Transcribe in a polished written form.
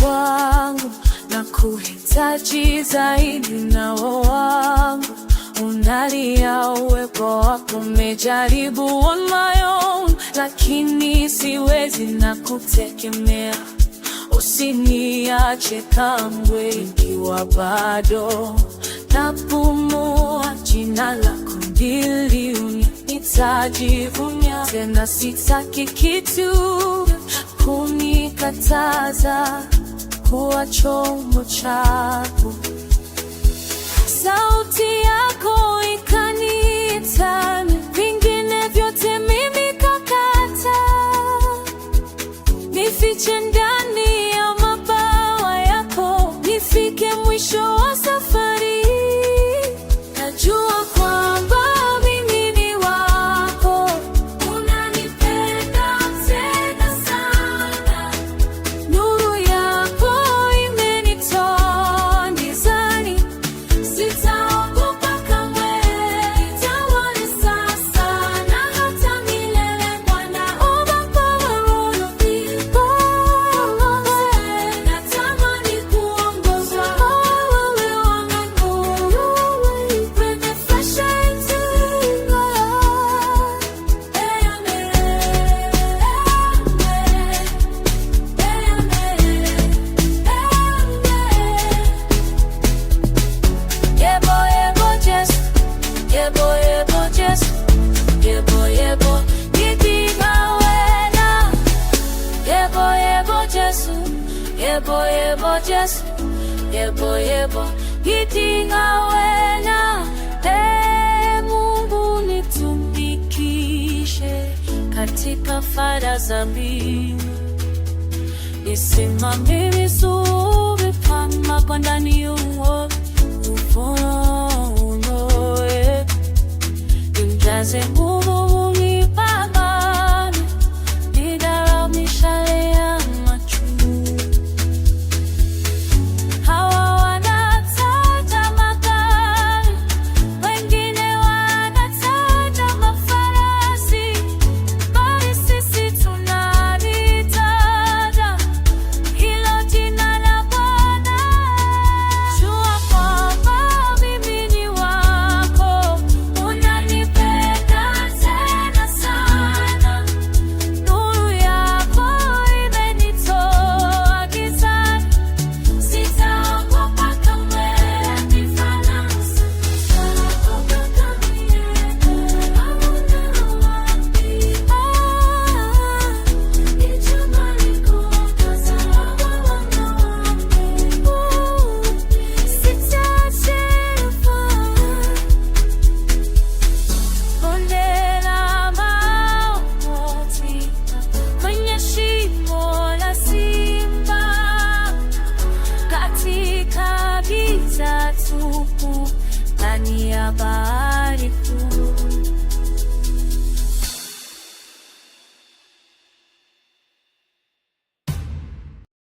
kwangu na kuhitaji zaidi, nawe wangu unalia uwepo wako. Nimejaribu on my own, lakini siwezi na kutegemea. Usiniache kamwe, ikiwa bado napumua, jina lako ndilo nitajivunia. Tena sitaki kitu kunikataza kuwa chombo chako. Sauti yako ikaniita, vingine vyote mimi kakata. Nifiche ndani ya mabawa yako, nifike mwisho wa safari. Najua kwamba mimi ni wako, unanipenda tena sana. Nuru yako imenitoa gizani, sitaogopa kamwe. Nitawale sasa na hata milele. Naomba kwa roho yako, natamani kuongozwa wewe wangu. Bring the fresh air to Mungu nitumikishe katika fara za mbingu, nisimame vizuri kama kwa ndani ya ufunuo. Nimjaze nguvu unipa amani, nidara mishale ya machungu. Hawa wanataja magari, wengine wanataja mafarasi, bali sisi tunalitaja hilo jina la Bwana. Jua kwamba mimi ni wako, unanipenda tena sana. Nuru yako imenitoa gizani, sitaogopa kamwe. Bonde la mauti, kwenye shimo la simba, katika giza tupu ndani ya bahari.